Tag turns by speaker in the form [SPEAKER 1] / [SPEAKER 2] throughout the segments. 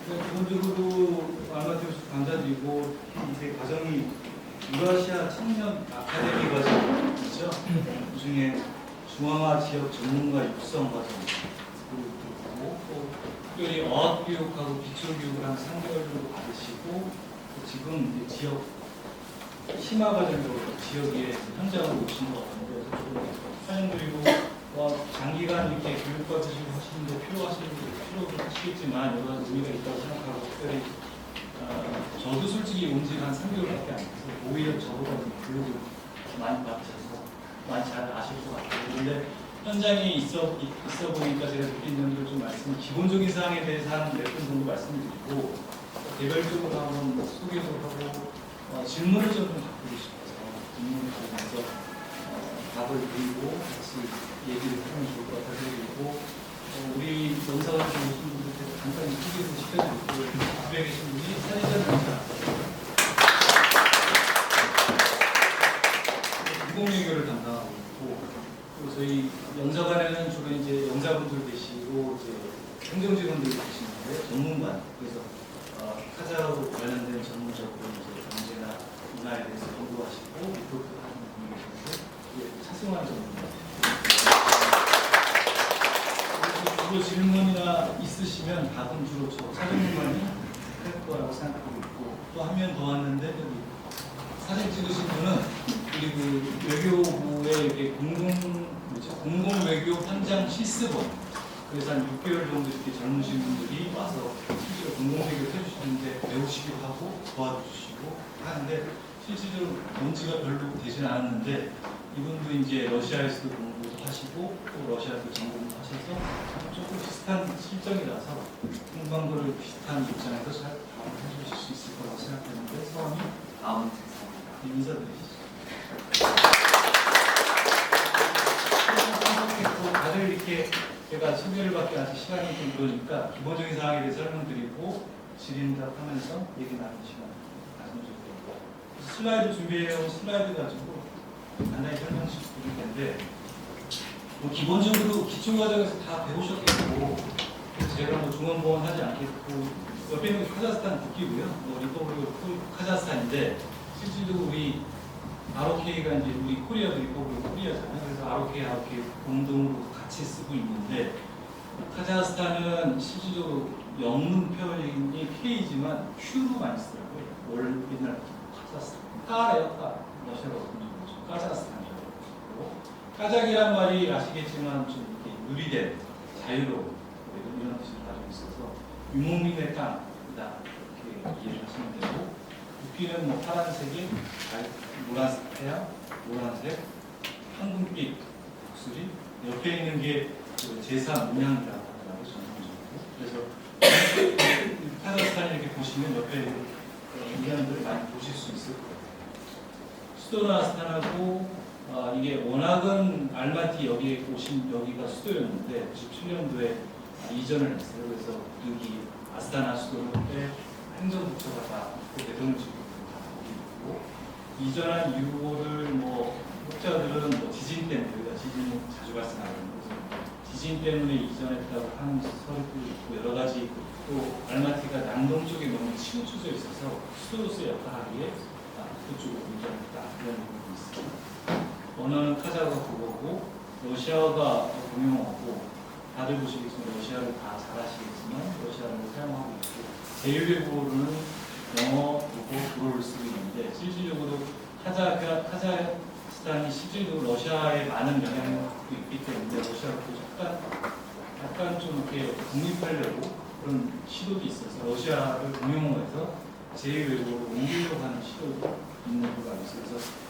[SPEAKER 1] 기본적으로 알마티우스 감사드리고 이 과정이 유라시아 청년 아카데미 과정이죠. 그 중에 중앙아 지역 전문가 육성 과정 그리고 또 특별히 어학교육하고 기초교육을 한 3개월 정도 받으시고 지금 이제 지역 심화 과정으로 지역에 현장으로 오신 것 같은데 조금 사연드리고 장기간 이렇게 교육받으시고 하시는데 필요하시겠지만 여러 가지 의미가 있다고 생각하고 특별히 저도 솔직히 온 지가 한 3개월밖에 안 돼서 오히려 저보다 교육을 많이 받으셔서 많이 잘 아실 것 같아요. 그런데 현장에 있어 보니까 제가 느낀 점들을 좀 기본적인 사항에 대해서 한 몇 분 정도 말씀드리고 개별적으로 한번 소개도 하고 질문을 좀 바꾸고 싶어서 질문을 받으면서 답을 드리고 같이 얘기를 하면 좋을 것 같아서 그리고 우리 농사관에 오신 분들한테 간단히 소개를 시켜드리고 앞에 계신 분이 사회자 강사 공공외교를 담당하고 있고 그리고 저희 영사관에는 주로 이제 영사분들 계시고 이제 행정직원들 계시는데 전문관 그래서 타자하고 관련된 전문적으로 이제 경제나 문화에 대해서 연구하시고 리포트 하는 분이 계시는데 차승환 전문가. 주로 질문이나 있으시면 답은 주로 저 사전문관이 할 거라고 생각하고 있고 또 한 명 더 왔는데 여기 사진 찍으신 분은 우리 그 외교부의 이렇게 공공 외교 현장 실습원 그래서 한 6개월 정도 이렇게 젊으신 분들이 와서 실제로 공공외교를 해주시는데 배우시기도 하고 도와주시고 하는데 실질적으로 온 지가 별로 되진 않았는데 이분도 이제 러시아에서도 공부도 하시고 또 러시아에서 전공도 하셔서 조금 비슷한 실정이라서 공부한 비슷한 입장에서 잘 답을 해주실 수 있을 거라고 생각했는데 성함이 인사드리시죠. 다들 이렇게 제가 소개를 받기 아직 시간이 좀 그러니까 기본적인 사항에 대해 설명드리고 질의응답하면서 얘기 나누는 시간 가지면 좋겠고 슬라이드 준비해온 슬라이드 가지고 간단히 설명씩 드릴 텐데 기본적으로 기초과정에서 다 배우셨겠고 제가 중원보원 하지 않겠고 옆에 있는 게 카자흐스탄 국기고요. 리퍼블릭 카자흐스탄인데 실질적으로 우리 ROK가 이제 우리 코리아도 리퍼블릭 코리아잖아요. 그래서 ROK 공동으로 같이 쓰고 있는데 카자흐스탄은 실질적으로 영문 표현이 K지만 Q로 많이 쓰더라고요. 원래 옛날 카자흐스탄 까예요. 러시아로 카자흐스탄이라고. 까작이란 말이 아시겠지만 좀 이렇게 누리된 자유로운 이런 뜻을 가지고 있어서 유목민의 땅이다 이렇게 이해를 하시면 되고 국기는 뭐 파란색이 노란색 태양, 노란색, 황금빛 목소리 옆에 있는 게 제사 문양이라고 하더라고요. 전통적으로. 그래서 카자흐스탄을 이렇게 보시면 옆에 문양들을 많이 보실 수 있을 거예요. 수도는 아스타나고 이게 워낙은 알마티 여기에 여기가 수도였는데 97년도에 이전을 했어요. 그래서 여기 아스타나 수도를 행정부처가 다 대통령실로 다 거기 있고 이전한 이유를 학자들은 지진 때문에 여기가 지진이 자주 발생하는 그래서 지진 때문에 이전했다고 하는 설도 있고 여러 가지 또 알마티가 남동 쪽에 너무 치우쳐져 있어서 수도로서의 역할하기에 그쪽으로 이전했다 이런 부분이 있습니다. 언어는 카자흐가 국어고 러시아어가 공용어고 다들 보시겠지만 러시아를 다 잘 아시겠지만 러시아를 사용하고 있고 제1외국어로는 영어, 독어, 불어를 쓰고 있는데 실질적으로 카자흐스탄이 실질적으로 러시아에 많은 영향을 갖고 있기 때문에 러시아도 약간 좀 이렇게 독립하려고 그런 시도도 있어서 러시아를 공용어에서 제1외국어로 옮기려고 하는 시도도 있는 걸로 알고 있어요. 그래서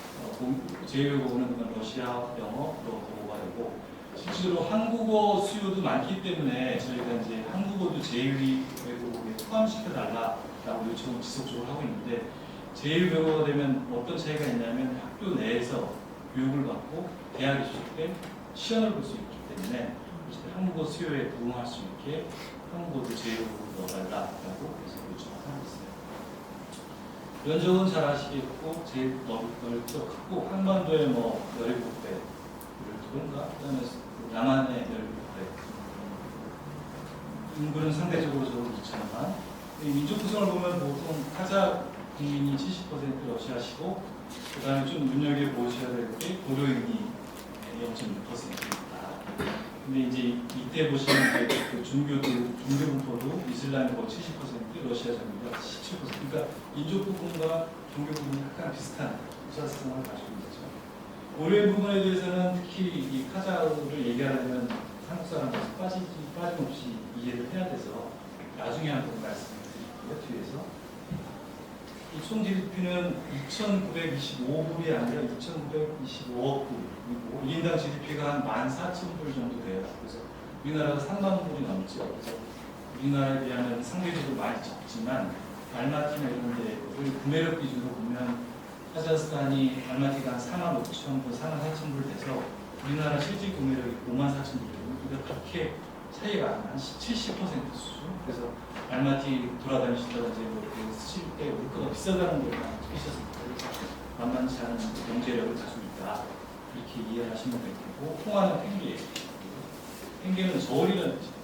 [SPEAKER 1] 제1외국어는 러시아, 영어, 독어가 되고 실제로 한국어 수요도 많기 때문에 저희가 이제 한국어도 제1외국어에 포함시켜달라라고 요청을 지속적으로 하고 있는데 제1외국어가 되면 어떤 차이가 있냐면 학교 내에서 교육을 받고 대학에 취직때 시험을 볼 수 있기 때문에 한국어 수요에 부응할 수 있게 한국어도 제1외국어로 넣어달라고 해서 요청을 하고 있어요. 면적은 잘 아시겠고 제일 넓고 크고 한반도에 17배 그런가? 그다음에 남한의 17배 인구는 상대적으로 적어도 2천만 이 민족 구성을 보면 보통 카자흐 국민이 70% 러시아시고 그 다음에 좀 눈여겨보셔야 될 게 고려인이 0.6%입니다. 근데 이제 이때 보시면 이제 그 종교 분포도 이슬람이 거의 70%, 러시아 정부가 17%. 그러니까 인종 부분과 종교 부분이 약간 비슷한 유사성을 가지고 있죠. 고려인 부분에 대해서는 특히 이 카자흐를 얘기하려면 한국 사람으로서 빠짐없이 이해를 해야 돼서 나중에 한번 말씀을 드릴게요. 뒤에서. 이 총 GDP는 2,925불이 아니라 2,925억 불이고 1인당 GDP가 한 14,000불 정도 돼요. 그래서 우리나라가 3만 불이 넘죠. 그래서 우리나라에 비하면 상대적으로 많이 적지만 알마티나 이런 데를 구매력 기준으로 보면 카자흐스탄이 알마티가 한 4만 5천 불, 4만 4천 불 돼서 우리나라 실질 구매력이 5만 4천 불. 그러니까 그렇게 차이가 한 70% 수준. 그래서 알마티 돌아다니시다가 이제 뭐 스칠 때 물가가 비싸다는 걸 느끼셨습니다. 그래서 만만치 않은 경제력을 가지고 있다. 이렇게 이해하시면 될 거고, 통화는 탱기예요. 탱기는 저울이라는 뜻입니다.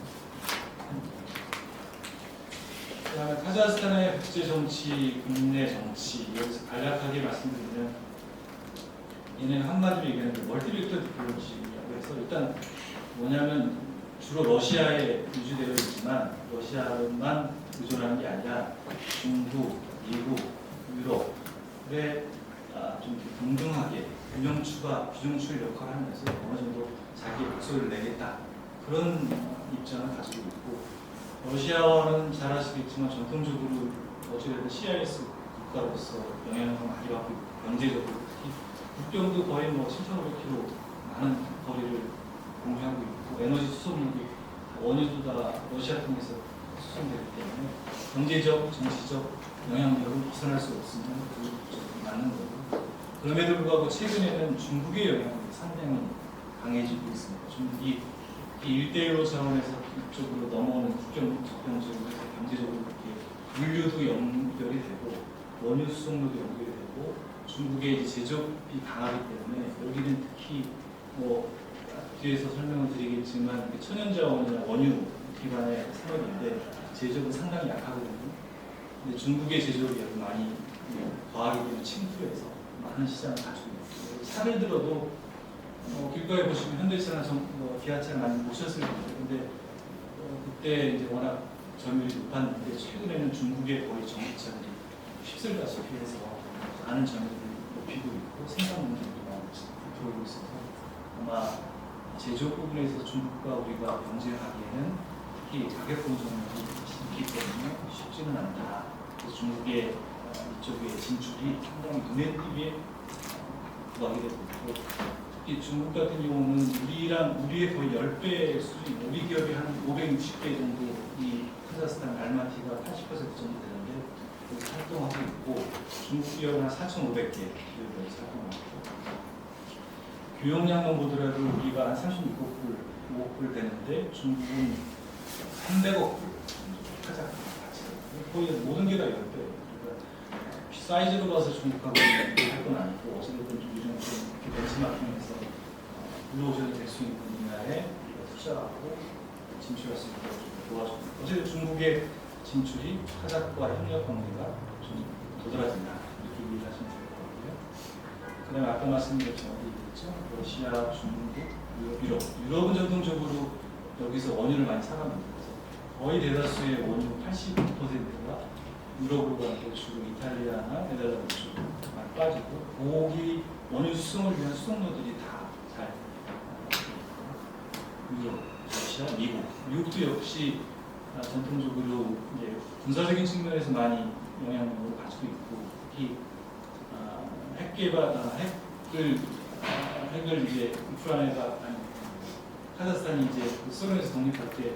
[SPEAKER 1] 그다음에 카자흐스탄의 국제 정치, 국내 정치 여기서 간략하게 말씀드리면 얘네는 한마디로 얘기하는 멀티렉터 디플로마시라고 해서 일단 뭐냐면 주로 러시아에 유지되어 있지만 러시아만 의존하는 게 아니라 중국, 미국, 유럽에 좀 동등하게 균형 추가, 비중 추의 역할을 하면서 어느 정도 자기의 목소리를 내겠다 그런 입장을 가지고 있고 러시아와는 잘 아시겠지만 전통적으로 어찌됐든 CIS 국가로서 영향을 많이 받고 있고 경제적으로 특히 국경도 거의 뭐 7,500km 많은 거리를 공유하고 있고 에너지 수송도 원유도 다 러시아 통해서 수송되기 때문에 경제적, 정치적 영향력을 벗어날 수 없으면 그게 맞는 거고 그럼에도 불구하고 최근에는 중국의 영향력이 상당히 강해지고 있습니다. 중국이 이 1대1로 차원에서 이쪽으로 넘어오는 국경 접경적으로 해서 경제적으로 이렇게 물류도 연결이 되고 원유 수송로도 연결이 되고 중국의 이제 제조업이 강하기 때문에 여기는 특히 뭐 뒤에서 설명을 드리겠지만 천연자원이나 원유 기반의 산업인데 제조업은 상당히 약하거든요. 근데 중국의 제조업이 아주 많이 과하게 되면 침투해서 많은 시장을 가지고 있어요. 차를 들어도 길가에 보시면 현대차나 기아차를 많이 보셨을 텐데 근데 그때 이제 워낙 점유율이 높았는데 최근에는 중국의 거의 전기차들이 휩쓸다시피 해서 많은 점유율을 높이고 있고 생산 문제도 많이 들어오고 있어서 아마 제조업 부분에서 중국과 우리가 경쟁하기에는 특히 가격 공정력이 있기 때문에 쉽지는 않다. 그래서 중국의 이쪽의 진출이 상당히 눈에 띄게 구하게 되고 있고 특히 중국 같은 경우는 우리의 거의 10배 수준, 우리 기업이 한 560개 정도 이 카자흐스탄 알마티가 80% 정도 되는데 여기서 활동하고 있고 중국 기업은 한 4,500개 기업에서 활동하고 있고 교역량만 보더라도 우리가 한 36억 불, 5억 불 되는데 중국은 300억 불 가장 같이 거의 모든 게 다 10배. 그러니까 사이즈로 봐서 중국하고 할 건 아니고 어쨌든 좀 요즘 좀 벤치마킹해서 불러오셔도 될 수 있는 분야에 투자하고 진출할 수 있도록 좀 도와줍니다. 어쨌든 중국의 진출이 카자흐과 협력 관계가 좀 도드라진다 이렇게 이해하시면 될 것 같고요. 그 다음에 아까 말씀드렸죠. 러시아, 중국, 유럽은 전통적으로 여기서 원유를 많이 사갑니다. 그래서 거의 대다수의 원유 89%가 유럽으로 가고 주로 이탈리아나 네덜란드 쪽으로 많이 빠지고 거기 원유 수송을 위한 수송로들이 다 잘 유럽, 러시아, 미국도 역시 전통적으로 이제 군사적인 측면에서 많이 영향력을 가지고 있고 특히 핵을 이제 우크라이나가 카자흐스탄이 이제 소련에서 독립할 때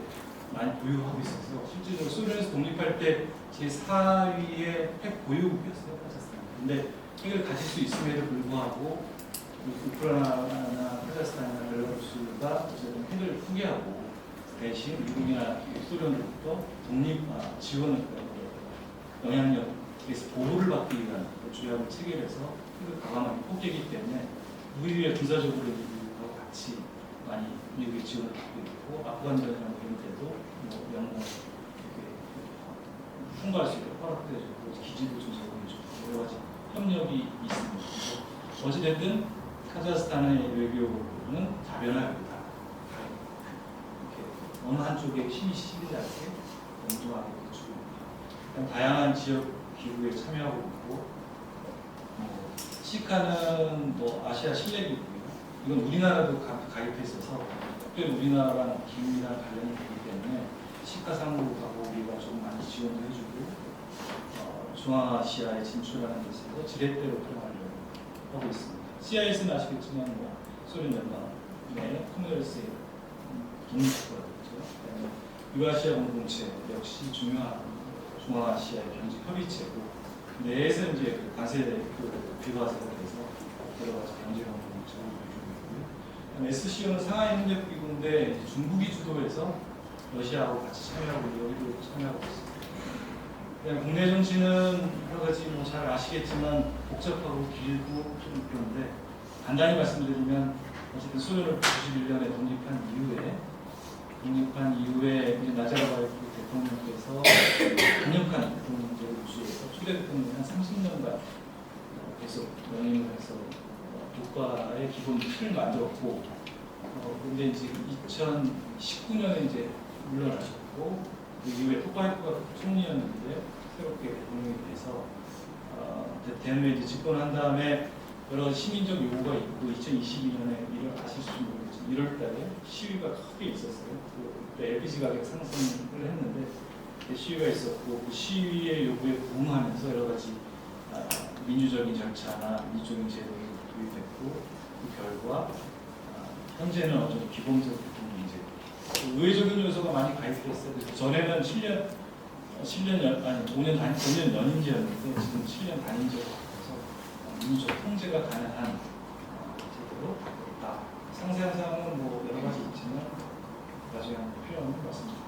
[SPEAKER 1] 많이 보유하고 있어서 실제로 소련에서 독립할 때 제4위의 핵 보유국이었어요 카자흐스탄. 근데 핵을 가질 수 있음에도 불구하고 우크라이나나 카자흐스탄이나 벨라루스가 어쨌든 핵을 포기하고 대신 미국이나 소련으로부터 독립 지원을 영향력에서 보호를 받기 위한 조약을 체결해서 핵을 과감하게 포기하기 때문에 우리의 군사적으로 미국하고 같이 많이 미국의 지원을 받고 있고 아프간전이라는 이런 데도 뭐 영공 통과할 수 있도록 허락해주고 기지도 좀 제공해주고 여러 가지 협력이 있습니다. 그래서 어찌됐든 카자흐스탄의 외교는 다변화입니다. 이렇게 어느 한쪽에 힘이 실리지 않게 공정하게 해주고 다양한 지역 기구에 참여하고 있고 시카는 아시아 실내기구고요. 이건 우리나라도 가입해 있어서 특별히 우리나라랑 기후이랑 관련이 되기 때문에 시카 상국하고 우리가 좀 많이 지원도 해주고 중앙아시아에 진출하는 데 있어서 지렛대로 활용하려고 하고 있습니다. CIS는 아시겠지만 소련 연방의 커뮤니스트의 독립국가죠. 유아시아 공동체 역시 중요한 중앙아시아의 경제 협의체고 내에서 이제 관세 비과세가 돼서 여러 가지 경제 공동체를 이루고 있고요. SCO는 상하이 협력기구인데 중국이 주도해서 러시아하고 같이 참여하고 여기도 참여하고 있습니다. 그냥 국내 정치는 여러 가지 잘 아시겠지만 복잡하고 길고 좀 그런데 간단히 말씀드리면 어쨌든 소련을 91년에 독립한 이후에 나자르바예프 대통령께서 강력한 대통령제를 유지해서 초대 대통령이 한 30년간 계속 영임을 해서 국가의 기본 틀을 만들었고 근데 이제 2019년에 이제 물러나셨고 그 이후에 토카예프가 총리였는데 새롭게 대통령이 돼서 대통령이 이제 집권한 다음에 여러 시민적 요구가 있고 2022년에 아실지 모르겠지만 1월달에 시위가 크게 있었어요. 그때 LPG 가격 상승을 했는데 시위가 있었고 그 시위의 요구에 부응하면서 여러 가지 민주적인 절차나 민주적인 제도가 도입됐고 그 결과 현재는 어느 정도 기본적 문제 의회적인 요소가 많이 가입됐어요. 그래서 전에는 5년 연임제였는데 지금 7년 단임제가 돼서 민주적 통제가 가능한 제도로 다 상세한 사항은 여러 가지 있지만 나중에 한번 필요한 것 같습니다.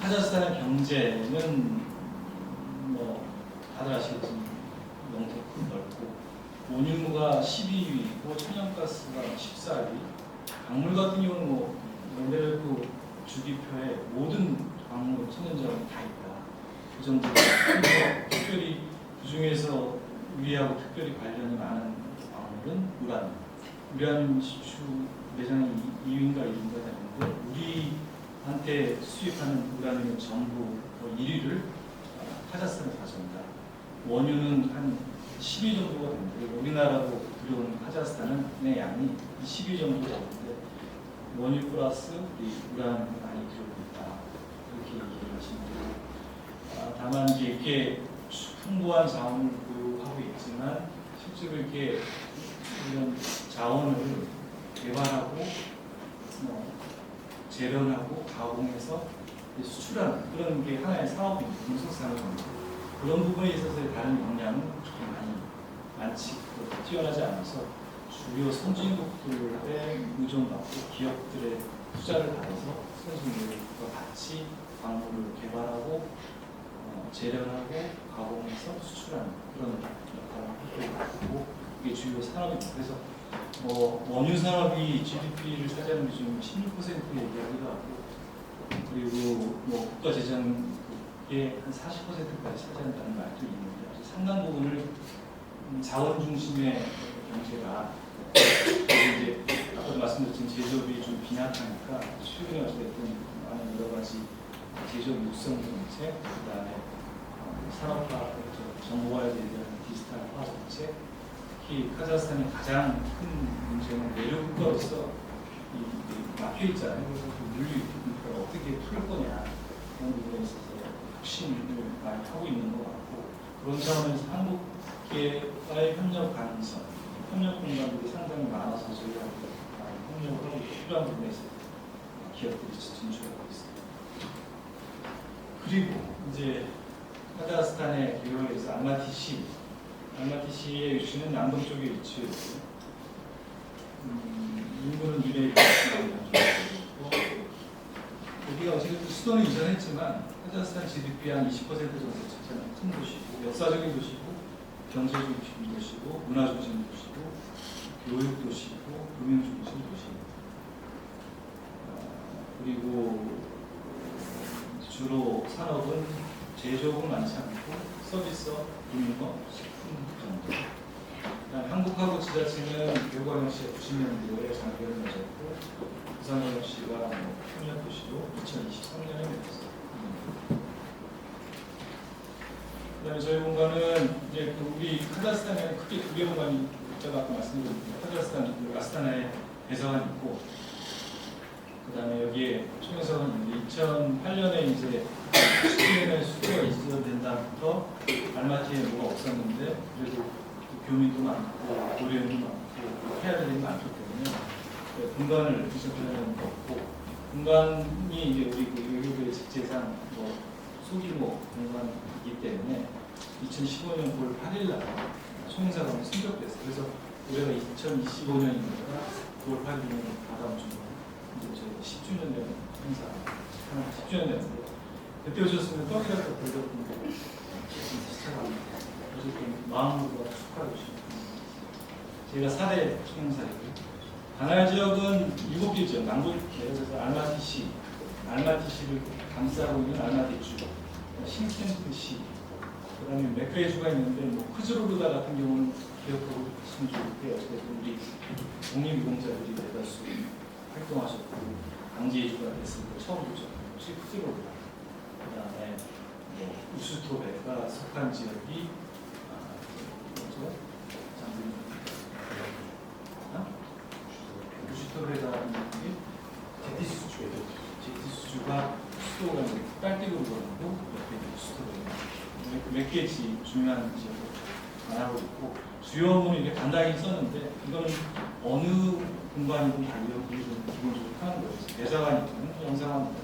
[SPEAKER 1] 카자흐스탄의 경제는 다들 아시겠지만 영토 넓고 원유가 12위고 천연가스가 14위 광물 같은 경우는 멘데레프 주기표에 모든 광물, 천연자원이 다 있다. 그 정도로 특별히 그 중에서 우리하고 특별히 관련이 많은 광물은 우라늄 시추 매장이 2위인가 1위인가 되는데 우리한테 수입하는 우라늄은 전부 1위를 카자흐스탄에 가져온다. 원유는 한 10위 정도가 되는데 우리나라로 들여오는 카자흐스탄의 양이 10위 정도 되는데 원유 플러스 우라늄이 많이 들어오고 있다. 그렇게 얘기를 하시는 거고 다만 이렇게 풍부한 자원을 보유하고 있지만 실제로 이렇게 이런 자원을 개발하고 재련하고 가공해서 수출하는 그런 게 하나의 사업입니다. 금속산업입니다. 그런 부분에 있어서의 다른 역량은 많이 많지 뛰어나지 않아서 주요 선진국들의 의존받고 기업들의 투자를 받아서 선진국과 같이 광물을 개발하고 재련하고 가공해서 수출하는 그런 역할을 하고 있고 이게 주요 산업입니다. 그래서 원유 산업이 GDP를 차지하는 비중이 16% 얘기하기도 하고 그리고 국가 재정의 한 40%까지 차지한다는 말도 있는데 아주 상당 부분을 자원 중심의 경제가 이제 아까도 말씀드렸지만 제조업이 좀 빈약하니까 최근에 어찌됐든 많은 여러 가지 제조업 육성 정책, 그다음에 산업화, 정보화에 대한 디지털화 정책, 특히 카자흐스탄의 가장 큰 문제는 내륙 국가로서 막혀 있잖아요. 그래서 그 물류 그러니까 어떻게 풀 거냐 그런 부분에 있어서 핵심을 많이 하고 있는 것 같고 그런 차원에서 한국과의 협력 가능성, 협력 공간들이 상당히 많아서 저희가 협력을 하고 필요한 부분에 있어서 기업들이 진출하고 있습니다. 그리고 이제 카자흐스탄의 개요에서 알마티시의 위치는 남동쪽에 위치해 있고 인구는 200만 여기가 어쨌든 수도는 이전했지만 카자흐스탄 GDP 한 20% 정도 차지하는 큰 도시고 역사적인 도시고 경제적인 도시고 문화 중심 도시고 교육 도시고 금융 중심 도시입니다. 그리고 주로 산업은 제조업은 많지 않고 서비스업, 금융업, 식품 정도. 그다음 한국하고 지자체는 교육관영시가 90년도에 장기를 맺었고 부산광역시가 협력도시로 2023년에 맺었어요. 그다음에 저희 본관은 이제 우리 카자흐스탄에 크게 두 개 본관이 제가 아까 말씀드렸는데 카자흐스탄 아스타나에 대사관이 있고 그다음에 여기에 총회사관이 있는데 2008년에 이제 10년에 수교가 있어야 다음부터 알마티에 뭐가 없었는데 그래도 교민도 많고 고려인도 많고 해야 될 일이 많기 때문에 분관을 2008년에 넣었고 분관이 이제 우리 외교부의 직제상 뭐 소규모 분관이기 때문에 2015년 9월 8일 날 총회사관이 승격됐어요. 그래서 올해가 2025년이니까 9월 8일이면 다다음 주 이제 저희 10주년 되는 행사 하나 10주년 되는데 그때 오셨으면 떡이라도 불렸는데 시작합니다. 어쨌든 마음으로 축하해 주시고 저희가 4대 총행사이고요. 관할 지역은 7개 지역, 남부 그래서 알마티시를 감싸고 있는 알마티주, 싱켄트시, 그다음에 메크레주가 있는데 뭐 크즈로르다 같은 경우는 기억하고 있으면 좋을게요. 어쨌든 우리 독립유공자들이 대다수 활동하셨고 강제이주가 됐을 때 처음 도착한 것이 크즈로르다. 그다음에 뭐 우슈토베가 속한 지역이 뭐죠? 우슈토베가 제티수주가 수도가 빨대로 걸고 옆에 수도가 몇 개지 중요한 지역을 말하고 있고 주요 업무는 이게 간단히 썼는데 이거는 어느 공간이든 달려 기본적으로 하는 거예요. 대사관이든 영사관이든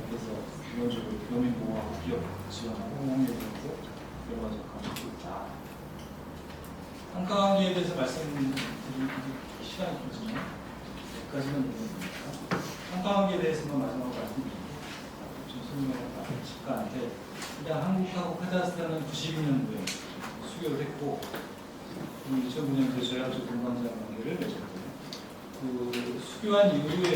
[SPEAKER 1] 그래서 기본적으로 교민 보호하고 기업 지원하고 홍역내고 여러 가지 가지고 있다. 한강에 대해서 말씀드릴 시간이 길지만 여기까지는 모르겠습니다. 한강에 대해서만 마지막으로 말씀드리고 좀 설명을 직관한데 일단 한국하고 카자흐스탄은 92년도에 수교를 했고 2009년도에 저희가 동반자 관계를 맺었고요. 그 수교한 이후에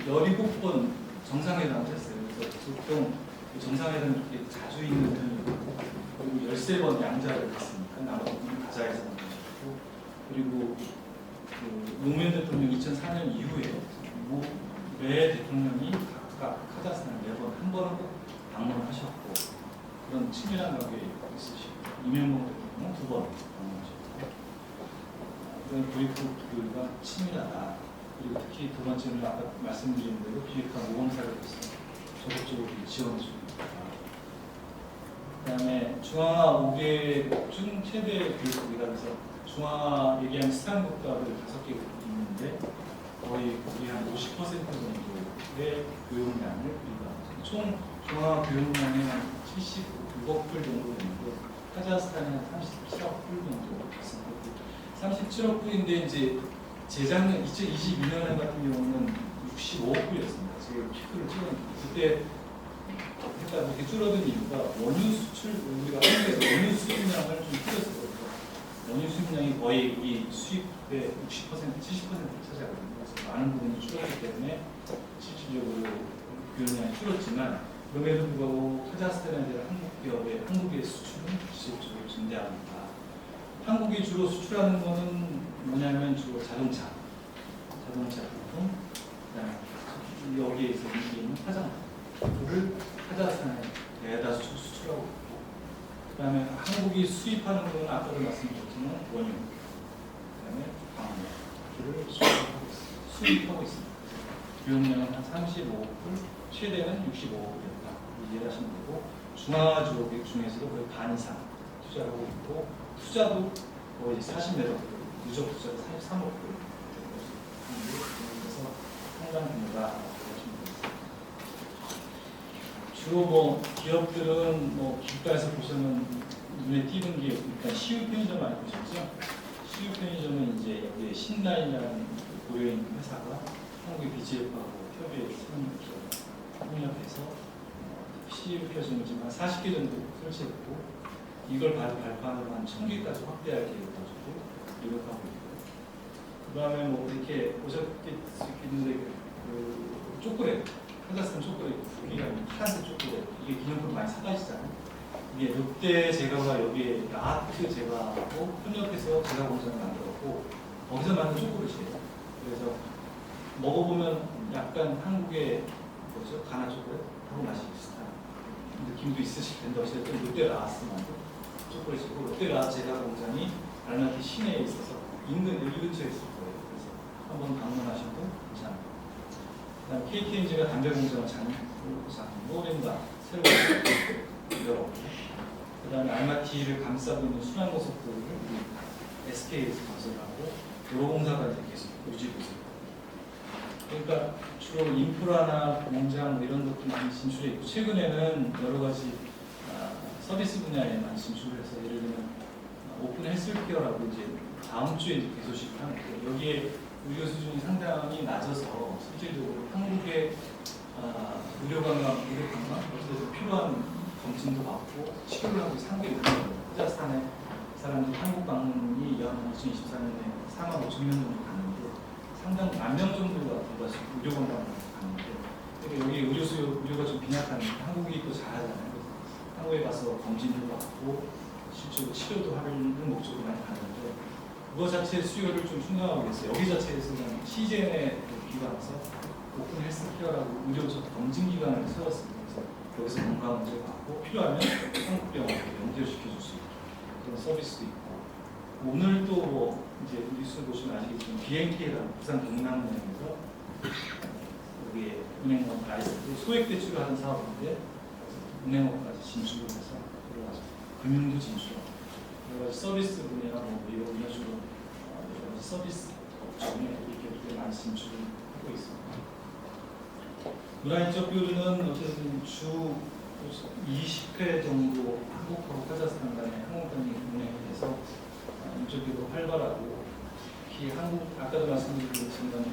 [SPEAKER 1] 17번 정상회담을 했어요. 그래서 보통 정상회담이 이렇게 자주 있는 편이고 그리고 13번 양자를 했으니까 나머지는 가자에서 만나셨고 그리고 그 노무현 대통령 2004년 이후에 매 대통령이 각각 카자흐스탄을 매번 한 번은 꼭 방문하셨고 그런 친밀한 관계에 있으시고 이명박 대통령 2번 방문하셨고 그런 교육과 친밀하다. 그리고 특히 두 번째는 아까 말씀드린 대로 비핵화 모범사를 해서 적극적으로 지원해 줍니다. 그다음에 중앙아 5개 중 최대 교육국이다. 그래서 중앙아 얘기한 스탄 국가들 5개 있는데 거의 우리 한 50% 정도의 교육량을 우리가 총 중앙아 교육량이 한 76억 불 정도 되는데 카자흐스탄이 한 37억 불 정도 있습니다. 37억 불인데 이제 재작년 2022년 같은 경우는 65억 불이었습니다. 지금 피크를 찍었는데 그때 그러니까 이렇게 줄어든 이유가 원유 수출 우리가 한국에서 원유 수입량을 좀 줄였어요. 원유 수입량이 거의 우리 수입의 60% 70%를 차지하거든요. 그래서 많은 부분이 줄었기 때문에 실질적으로 교역량이 줄었지만 그럼에도 불구하고 카자흐스탄에 대한 한국 기업의 한국의 수출은 지속적으로 증대합니다. 한국이 주로 수출하는 것은 뭐냐면 주로 자동차 부품, 그다음에 여기에 있어 있는 화장품을 카자흐스탄에 대다수 수출하고 있고, 그다음에 한국이 수입하는 것은 아까도 말씀드렸지만 원유, 그다음에 광물을 수입하고 있습니다. 교역량은 한 35억 불, 최대는 65억 불이었다. 이해하시면 되고 중앙아 지역 중에서도 거의 반 이상 투자를 하고 있고 투자도 거의 40몇 억 불, 누적 투자가 43억 불. 그래서 상당 규모가 보시면 되겠습니다. 주로 뭐 기업들은 뭐 기업가에서 보시면 눈에 띄는 게 일단 CU 편의점 많이 보셨죠? CU 편의점은 이제 여기에 신라인이라는 고려인 회사가 한국의 BGF하고 협의해서 협력해서 CU 편의점을 지금 한 40개 정도 설치했고 이걸 발판으로 한 1000개까지 확대할 계획을 가지고 노력하고 있고 그 다음에 뭐 이렇게 보셨겠는데 그 초콜릿, 카자흐스탄 초콜릿, 여기가 파란색 초콜릿 이게 기념품 많이 사가시잖아요. 이게 롯데 제과가 여기에 아트 제과하고 협력해서 제과 공장을 만들었고 거기서 만든 초콜릿이에요. 그래서 먹어보면 약간 한국의 뭐죠? 가나 초콜릿하고 맛이 비슷한 느낌도 있으실 텐데 어쨌든 롯데 라스 만든 초콜릿이고 롯데 라스 제과 공장이 알마티 시내에 있어서 인근 여기 근처에 있을 거예요. 그래서 한번 방문하셔도 괜찮아요. 그다음 KTNG가 담배 공장을 노랜다 새로 열었고 그다음에 알마티를 감싸고 있는 순환 고속도로를 SK에서 건설하고 도로공사가 이제 계속 유지되고 있어요. 그러니까 주로 인프라나 공장 이런 것도 많이 진출해 있고 최근에는 여러 가지 서비스 분야에 많이 진출해서 예를 들면 오픈 헬스케어라고 이제 다음 주에 이제 개소식을 하는데 여기에 의료 수준이 상당히 낮아서 실질적으로 한국의 의료관광 어쨌든 필요한 검진도 받고 치료를 하고 상당히 늘어요. 카자흐스탄에 사람들이 한국 방문이 연 2024년에 4만 5천 명 정도 갔는데 상당 10,000명 정도가 의료관광을 갔는데 그러니까 여기 의료가 좀 빈약한 한국이 또 잘하잖아요. 그래서 한국에 가서 검진도 받고 실제로 치료도 하는 목적으로 많이 가는데 그거 자체 수요를 좀 충당하고 있어요. 여기 자체에서는 CGN에 기반해서 오픈 헬스케어라고 의료 검진 기관을 세웠습니다. 그래서 여기서 건강 문제 받고 필요하면 한국 병원으로 연결시켜줄 수 있게 그런 서비스도 있고 오늘 또 이제 뉴스 보시면 아시겠지만 BNK라는 부산 경남은행에서 여기에 은행원 라이센스 소액 대출을 하는 사업인데 은행원까지 진출을 해서 들어가서 금융도 진출하고 여러 가지 서비스 분야 이런 식으로 여러 가지 서비스 업종에 이렇게 많이 진출을 하고 있습니다. 문화인적 교류는 어쨌든 주 20회 정도 한국하고 카자흐스탄 간의 항공편이 운행해서 인적으로 활발하고 특히 한국 아까도 말씀드렸지만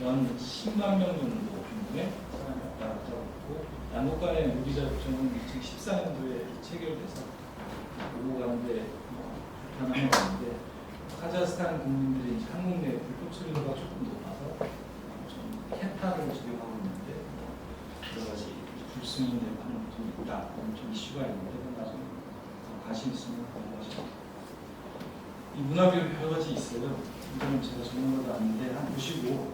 [SPEAKER 1] 연 10만 명 정도 규모의 사람이 왔다 갔다 하고 양국 간의 무비자 협정은 2014년도에 체결돼서 오고 가는데 불편한 건 아닌데 카자흐스탄 국민들이 이제 한국 내 불법 출입가 조금 높아서 좀 해탈을 적용하고 있는데 여러 가지 불승인되고 하는 것도 있다. 좀 이슈가 있는데 나중에 관심 있으면 공부하시고 이 문화교육 여러 가지 있어요. 이거는 제가 전문가도 아닌데 한 보시고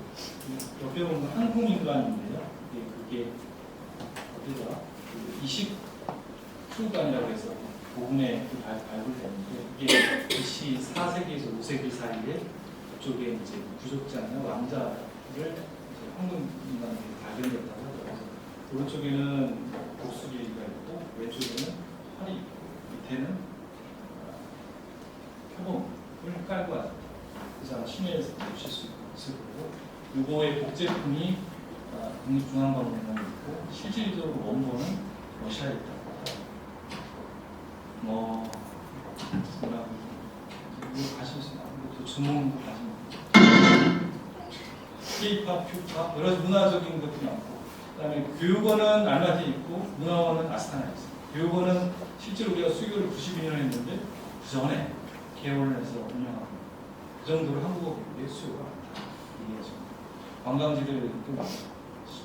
[SPEAKER 1] 옆에 보면 항공인관인데요. 그게 어디가 이식 수관이라고 해서 복음에 발굴됐는데 이게 BC 4세기에서 5세기 사이에 그쪽에 이제 부족자나 왕자를 항공인관에 발견됐다고 하더라고요. 오른쪽에는 복수리가 있고 왼쪽에는 활이 있고 밑에는 표범을 깔고 왔습니다. 그래서 시내에서 보실 수 있을 거고 이거의 복제품이 국립중앙박물관에 있고 실질적으로 원본은 러시아에 있다고 뭐라고 이거 가실 수 있나? 또 주몽도 가시면 K-팝, 큐팝 여러 가지 문화적인 것도 많고 그다음에 교육원은 알마티에 있고 문화원은 아스타나에 있어요. 교육원은 실제로 우리가 수교를 92년 했는데 그 전에 개원을 해서 운영하고 그 정도로 한국어 교육의 수요가 많다. 이게 지금 관광지들이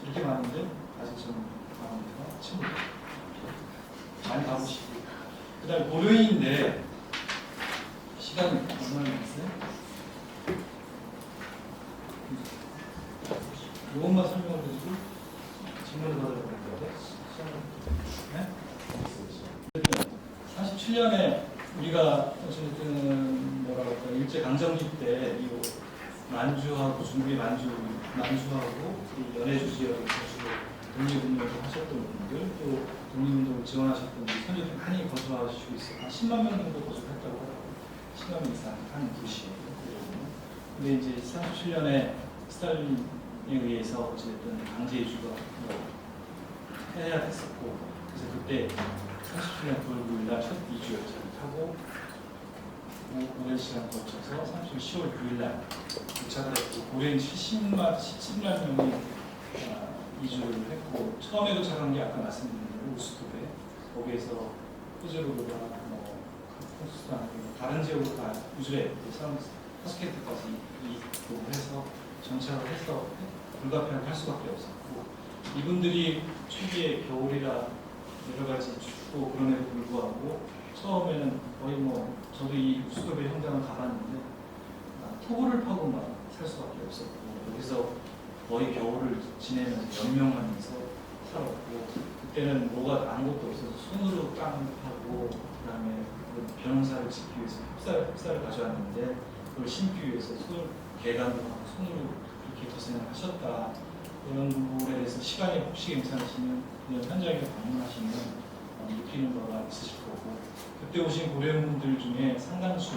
[SPEAKER 1] 이렇게 많은데 아직 좀 관광지가 친구 많이 가보시고 그 다음에 고려인인데 시간이 얼마나 남았어요? 이것만 설명을 해주고 질문을 받으려고 했는데 47년에 우리가 어쨌든 뭐라 그럴까 일제 강점기 때 이 만주하고 중국의 만주하고 연해주 지역에 독립운동을 하셨던 분들 또 독립운동을 지원하셨던 분들 현재 많이 거주하시고 있어요. 한 10만 명 정도 거주했다고 하더라고요. 10만 명 이상 한 도시예요. 근데 이제 37년에 스탈린에 의해서 어쨌든 강제 이주가 해야 됐었고 그래서 그때 37년 9월 9일날 첫 이주 열차를 타고 5시간 거쳐서 30년 10월 9일날 도착을 했고 고려인 17만 명이 이주를 했고 처음에 도착한 게 아까 말씀드린 대로 우스톱에 거기에서 후즈로브가 코스탄 다른 지역으로 다 우즈레 사스케트까지 이동을 해서 정착을 해서 불가피하게 할 수밖에 없었고 이분들이 초기에 겨울이라 여러 가지 주고 그럼에도 불구하고 처음에는 거의 뭐 저도 이 수도배 현장을 가봤는데 토굴을 파고 막 살 수밖에 없었고 여기서 거의 겨울을 지내면서 연명하면서 살았고 그때는 뭐가 아무것도 없어서 손으로 땅을 파고 그다음에 벼농사를 짓기 위해서 흡사를 가져왔는데 그걸 심기 위해서 개간도 하고 손으로 그렇게 고생을 하셨다. 이런 부분에 대해서 시간이 혹시 괜찮으시면 그냥 현장에 방문하시면 느끼는 바가 있으실 거고 그때 오신 고려인분들 중에 상당수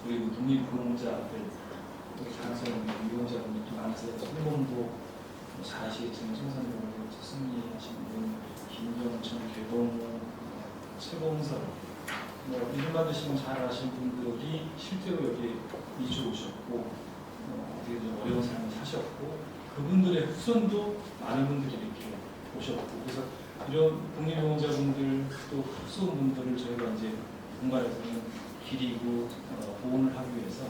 [SPEAKER 1] 우리 독립유공자들 우리 자랑스러운 유공자분들도 많으세요. 일본도 잘 아시겠지만 청산도로 승리하신 분 김정천, 개봉, 최봉설 이름만 드시면 잘 아시는 분들이 실제로 여기 이주 오셨고 되게 좀 어려운 삶을 사셨고 그분들의 후손도 많은 분들이 이렇게 오셨고 그래서 이런 독립유공자분들 또 후손분들을 저희가 이제 공간에서는 기리고 보호를 하기 위해서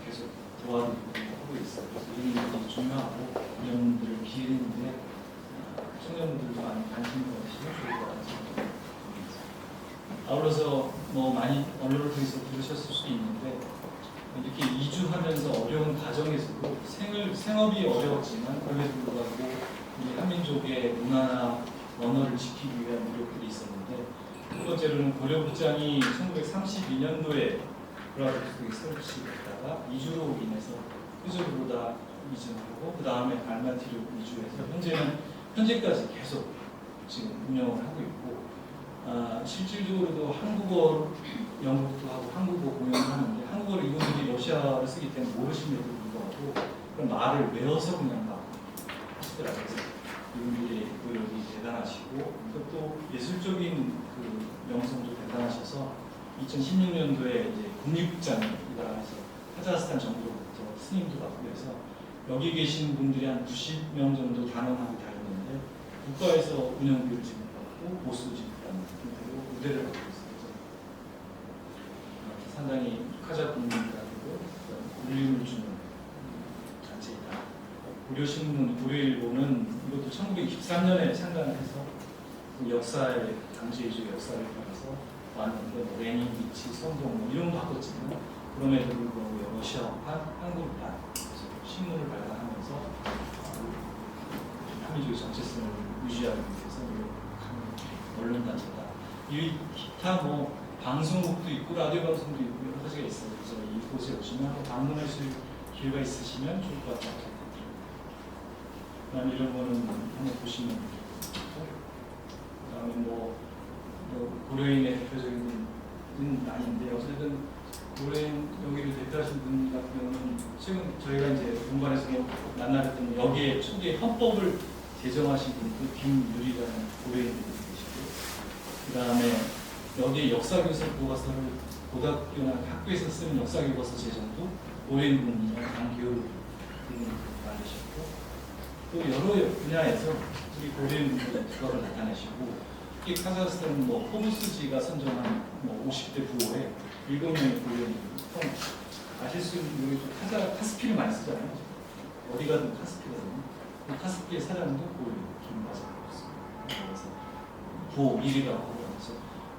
[SPEAKER 1] 계속 도와드리고 하고 있어요. 그래서 이런 일이 중요하고 이런 분들을 기리는데 청년분들도 많이 관심을 가지시면 좋을 것 같아서 아울러서 뭐 많이 언론을 통해서 들으셨을 수도 있는데 이렇게 이주하면서 어려운 과정에서도 생업이 어려웠지만 그럼에도 불구하고 우리 한민족의 문화나 언어를 지키기 위한 노력들이 있었는데 첫 번째로는 고려국장이 1932년도에 브라더스에 설치됐다가 이주로 인해서 끄적으로다 이주하고 그 다음에 알마티로 이주해서 현재까지 계속 지금 운영을 하고 있고 실질적으로도 한국어 연극도 하고 한국어 공연을 하는데 한국어를 이분들이 러시아어를 쓰기 때문에 모르심에도 불구하고 그런 말을 외워서 그냥 막 하시더라고요. 그래서 이분들이 노력이 대단하시고 또 예술적인 그 명성도 대단하셔서 2016년도에 이제 국립국장이라 해서 카자흐스탄 정부로부터 스님도 받고 해서 여기 계신 분들이 한 90명 정도 단원하고 다녔는데 국가에서 운영비를 지급받고 보수 지급받는 형태로 무대를 받고 있어요. 상당히 카자흐 국민들하고 울림을 주는 단체이다. 고려신문, 고려일보는 이것도 1923년에 창간을 해서 그 역사의 당시의 역사를 따라서 왔는데 뭐 레닌, 위치, 성공 뭐 이런 거 바꿨지만 그럼에도 불구하고 러시아판, 한국판 신문을 발간하면서 한민족의 정체성을 유지하기 위해서 노력하는 언론단체다. 이 기타 뭐 방송국도 있고 라디오 방송도 있고 여러 가지가 있어요. 그래서 이곳에 오시면 한번 방문하실 기회가 있으시면 좋을 것 같아요. 그다음 이런 거는 한번 보시면 좋고 그다음에 뭐 고려인의 대표적인 분 아닌데 어쨌든 고려인 여기를 대표하신 분 같은 경우는 최근 저희가 이제 본관에서 만나뵀던 여기에 초기에 헌법을 제정하신 분도 김유리라는 고려인분이 계시고 그다음에 여기 역사교사 교과서를 고등학교나 학교에서 쓰는 역사교과서 제정도 고려인분이랑 강교우 분이 만드셨고 또 여러 분야에서 우리 고려인분들의 두각을 나타내시고 이 카자흐스탄 뭐 포브스지가 선정한 뭐 50대 부호에 7명의 고려인들 아실 수 있는 여기 카스피를 많이 쓰잖아요. 어디 가든 카스피거든요. 그 카스피의 사장도 고려인 김마사였습니다. 그래서 부호 1위라고 하고 그래서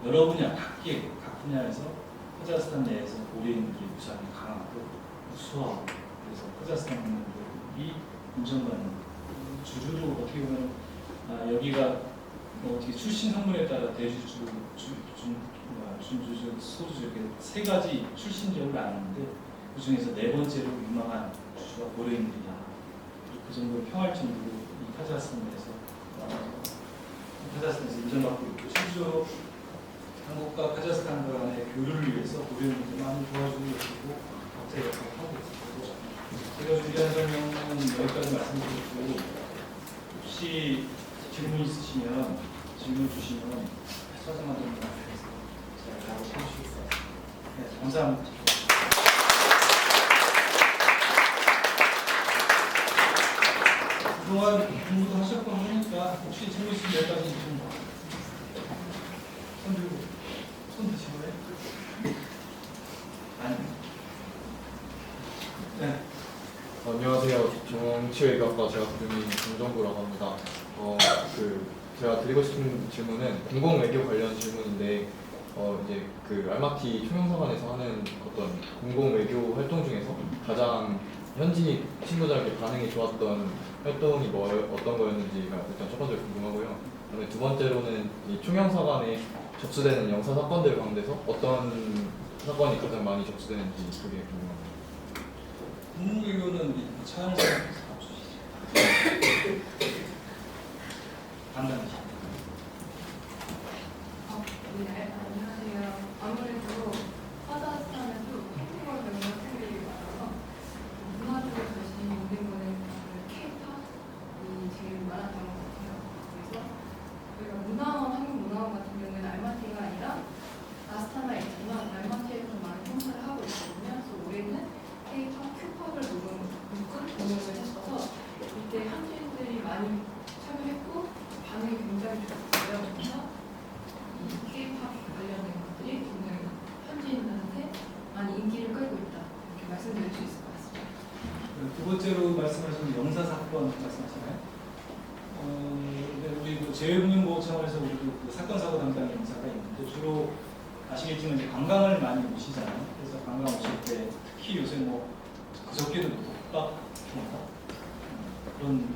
[SPEAKER 1] 여러 분야 각 분야에서 카자흐스탄 내에서 고려인들의 유산이 강하고 우수하고 그래서 카자흐스탄 국민들이 인정받는 주류로 어떻게 보면 여기가 뭐 어떻게 출신 학문에 따라 대주주, 준주주, 소주주 이렇게 세 가지 출신적으로 나누는데 그 중에서 네 번째로 유망한 주주가 고려인들이다. 그 정도로 평할 정도로 이 카자흐스탄에서 인정받고 있고 실제로 한국과 카자흐스탄 간의 교류를 위해서 고려인들이 많이 도와주고 계시고 각자 역할을 하고 있습니다. 제가 준비한 설명은 여기까지 말씀드렸고 혹시 질문 있으시면 질문 주시면 서정한 정도 해서 제가 답을 해주시겠습니다. 네, 감사합니다. 그동안 공부도 하셨고 하니까 혹시 질문 있으면 여기까지 좀 손 들고 손 드시고요. 아니. 네.
[SPEAKER 2] 안녕하세요. 정치외교학과 재학생인 정정구라고 합니다. 제가 드리고 싶은 질문은 공공 외교 관련 질문인데 이제 그 알마티 총영사관에서 하는 어떤 공공 외교 활동 중에서 가장 현지 친구들에게 반응이 좋았던 활동이 어떤 거였는지가 일단 첫 번째로 궁금하고요. 그다음에 두 번째로는 이 총영사관에 접수되는 영사 사건들 가운데서 어떤 사건이 가장 많이 접수되는지 그게 궁금합니다.
[SPEAKER 1] 국무외교는 차영선 담당이십니다.
[SPEAKER 3] 네, 안녕하세요. 아무래도 카자흐스탄에도 한국어 배우는 학생들이 많아서 문화적으로 관심이 있는 거는 K-팝이 제일 많았던 것 같아요. 그래서 저희가 한국 문화원 같은 경우에는 알마티가 아니라 아스타나에 있지만 알마티에서 많은 행사를 하고 있거든요. 그래서 올해는 K-팝, Q-팝을 묶은 공연을 했어서 이때 현지인들이 많이 참여했고 반응이 굉장히 좋았어요. 그래서 이 K-팝 관련된 것들이 굉장히 현지인들한테 많이 인기를 끌고 있다 이렇게 말씀드릴 수 있을 것 같습니다.
[SPEAKER 1] 두 번째로 말씀하신 영사 사건 말씀하시나요? 근데 우리 그 재외국민보호 차원에서 우리도 그 사건 사고 담당 영사가 있는데 주로 아시겠지만 이제 관광을 많이 오시잖아요. 그래서 관광 오실 때 특히 요새 뭐 그저께도 독박 총사 그런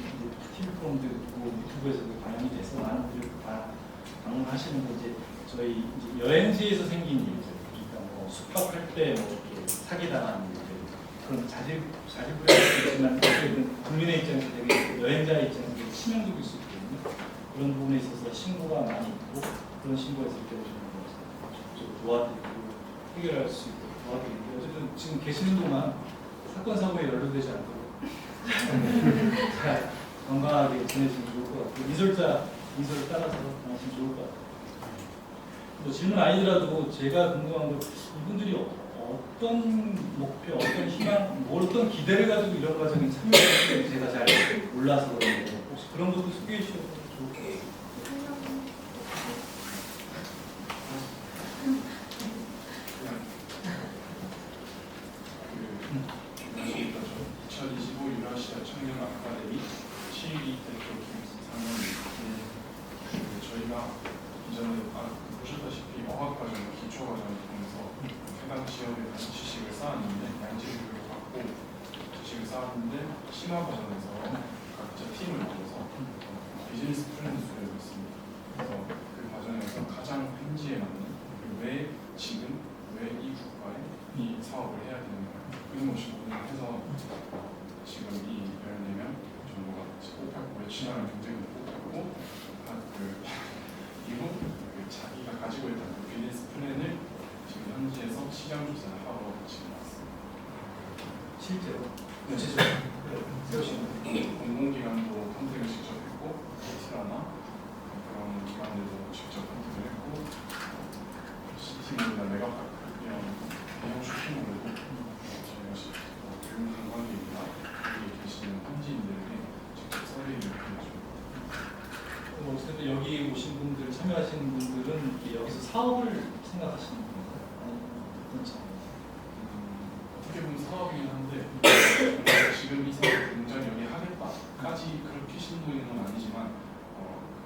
[SPEAKER 1] TV 프로그램도 있고 유튜브에서도 반영이 돼서 많은 분들이 방문하시는데 이제 저희 이제 여행지에서 생긴 일들, 그러니까 뭐 숙박할 때 뭐 이렇게 사기당하는 일들 그런 자질구레하지만 국민의 입장에서 되게 여행자의 입장에서 되게 치명적일 수 있거든요. 그런 부분에 있어서 신고가 많이 있고 그런 신고했을 때 오시는 거 도와드리고 해결할 수 있도록 도와드리고 어쨌든 지금 계시는 동안 사건 사고에 연루되지 않도록 잘 건강하게 지내시면 좋을 것 같고 인솔을 따라서 하시면 좋을 것 같아요. 뭐 질문 아니더라도 제가 궁금한 건 이분들이 어떤 목표, 어떤 희망, 어떤 기대를 가지고 이런 과정에 참여했는지 제가 잘 몰라서 그런데 혹시 그런 것도 소개해 주셔도 좋을 것 같아요.
[SPEAKER 4] 안녕하십니까. 2025 유라시아 청년 아카데미 시기 대표 김상현입니다. 저희가 이전에 보셨다시피 어학과정, 기초과정을 통해서 해당 지역에 대한 지식을 쌓았는데 양질교육을 받고 지식을 쌓았는데 심화과정에서 각자 팀을 만들어서 비즈니스 플랜을 수립하고 있습니다. 그래서 그 과정에서 가장 현지에 맞는 왜 지금 왜 이 국가에 이 사업을 해야 되는가 이런 것이 고민해서 지금 이 14명 정도가 뽑혔고 취향을 굉장히 뽑혔고 그리고 자기가 가지고 있던 그 비즈니스 플랜을 지금 현지에서 시장 조사를 하러 지금 왔습니다.
[SPEAKER 1] 실제로
[SPEAKER 4] 세우시는 공공기관도 컨택을 직접 했고 티라나 그런 기관들도 직접 컨택을 했고 시티몰이나 메가파크 이런 대형 쇼핑몰도 저희가 교육 관광객이나 여기 계시는 현지인들에게 직접 서비스를 해줍니다.
[SPEAKER 1] 어쨌든 여기 오신 분들, 참여하시는 분들은 여기서 사업을 생각하시는 건가요? 아니면 어떤 차원에서?
[SPEAKER 4] 어떻게 보면 사업이긴 한데 지금 이 사업을 굉장히 여기 하겠다까지 그렇게 신도는 건 아니지만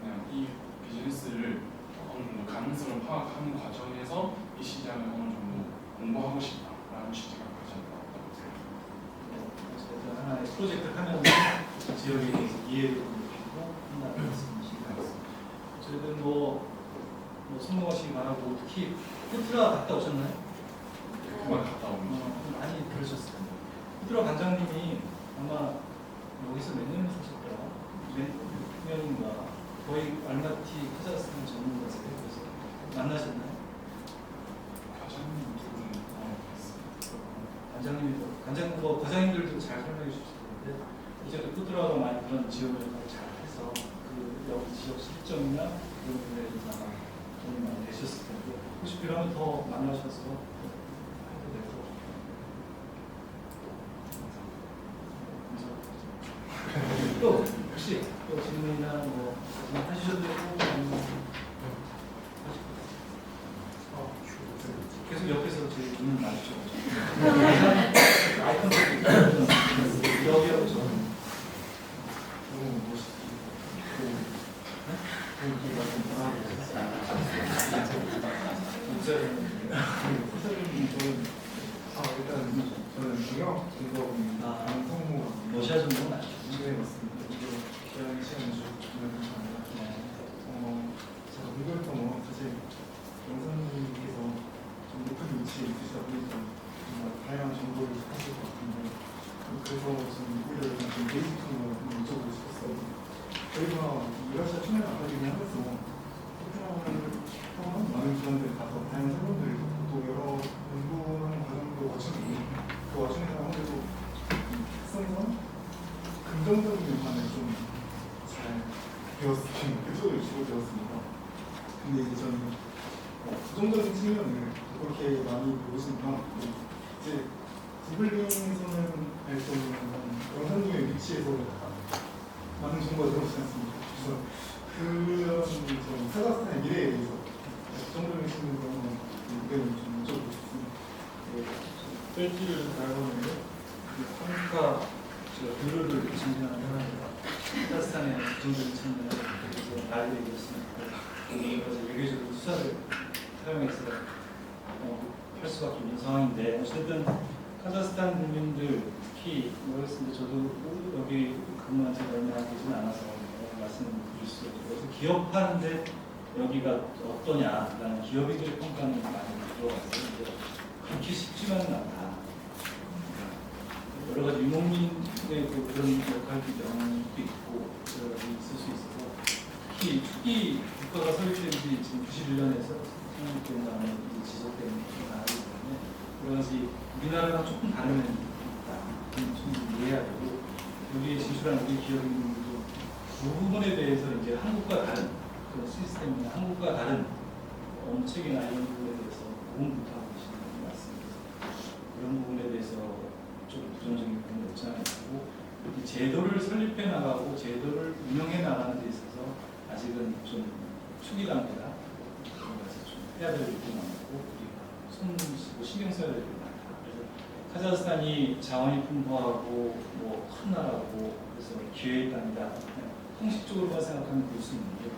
[SPEAKER 4] 그냥 이 비즈니스를 어느 정도 가능성을 파악하는 과정에서 이 시장을 어느 정도 공부하고 싶다라는 취지가 가장 나왔다고 생각합니다.
[SPEAKER 1] 어쨌든 하나의 프로젝트를 하면 지역에 대해서 이해를 높이고 한다는 말씀이신가요? 어쨌든 성공하시기 바라고 특히 페트라 갔다 오셨나요?
[SPEAKER 4] 그만 갔다 오면
[SPEAKER 1] 많이 들으셨을 텐데 페트라 관장님이 아마 여기서 몇 년을 사셨더라? 몇 년인가 거의 알마티 카자흐스탄 전문가세요. 그래서 만나셨나요?
[SPEAKER 4] 과장님 누구는
[SPEAKER 1] 과장님들도 잘 설명해 주실 텐데 이제 또 페트라가 많이 그런 지원을 잘 해서 그 여기 지역 실정이나 그런 부분에 아마 도움이 많이 되셨을 텐데 혹시 필요하면 더 만나셔서 해도 되고 또 혹시 또 질문이나 뭐 하셔도 되고 계속 옆에서 제 눈을 마주쳐가지고 아이 컨택 여기하고 저 너무 멋있고
[SPEAKER 5] 일단 저는 경영 공부입니다. 성무가
[SPEAKER 1] 러시아 정도는 아니죠.
[SPEAKER 5] 네 맞습니다. 이거 귀한 시간 주셔서 감사합니다. 제가 공부했던 사실 영사님께서 좀 높은 위치에 있으시다 보니까 정말 다양한 정보를 하실 것 같은데 그래서 좀 오히려 좀 베이직한 거 여쭤보고 싶었어요. 저희가 러시아 청년 아카데미 하면서 베트남을 포함한 많은 기관들 가서 다양한 설명들을 듣고 또 여러 공부하는 과정도 거쳤는데 그 와중에서 아무래도 특성상 긍정적인 면만을 좀 잘 배웠습니다. 그쪽을 주로 배웠습니다. 근데 이제 저는 부정적인 측면을 그렇게 많이 배우시니까 이제 구글링에서는 발전하는 영상님의 위치에서 많은 정보가 들어오지 않습니까? 그래서 그런 좀 카자흐스탄의 미래에 대해서 부정적인 측면으로 한번 의견을 좀 여쭤보고 싶습니다.
[SPEAKER 1] 뺄지를 달아보는데 한국과 교류를 진행하는 카자흐스탄의 부정적인 측면을 그래서 알게 되었습니다. 그래서 외교적으로 수사를 사용해서 할 수밖에 없는 상황인데 어쨌든 카자흐스탄 국민들 특히 모르겠습니다. 저도 여기 근무한 지가 얼마 되지는 않아서 말씀드릴 수 없고 그래서 기업하는데 여기가 어떠냐라는 기업인들의 평가는 많이 들어갔어요. 그렇게 쉽지만은 않다. 여러 가지 유목민의 그런 역할도 영향도 있고 여러 가지 있을 수 있어서 특히 초기 국가가 설립된 지 지금 91년에서 성립된 지속된 나라이기 때문에 여러 가지 우리나라랑 조금 다른 면이 있다. 좀 이해해야 되고 여기에 진출한 우리 기업인들도 그 부분에 대해서 이제 한국과 다른 그런 시스템이나 한국과 다른 정책이나 이런 부분에 대해서 고군분투하고 계시는 것 같습니다. 그런 부분에 대해서 좀 부정적인 부분이 없지 않아 있고 이 제도를 설립해 나가고 제도를 운영해 나가는 데 있어서 아직은 좀 초기 단계다. 그래서 좀 해야 될 일이 많고 우리가 손 쓰고 신경 써야 될 일이 많다. 그래서 카자흐스탄이 자원이 풍부하고 뭐 큰 나라고 그래서 기회의 땅이다. 형식적으로만 생각하면 볼 수 있는데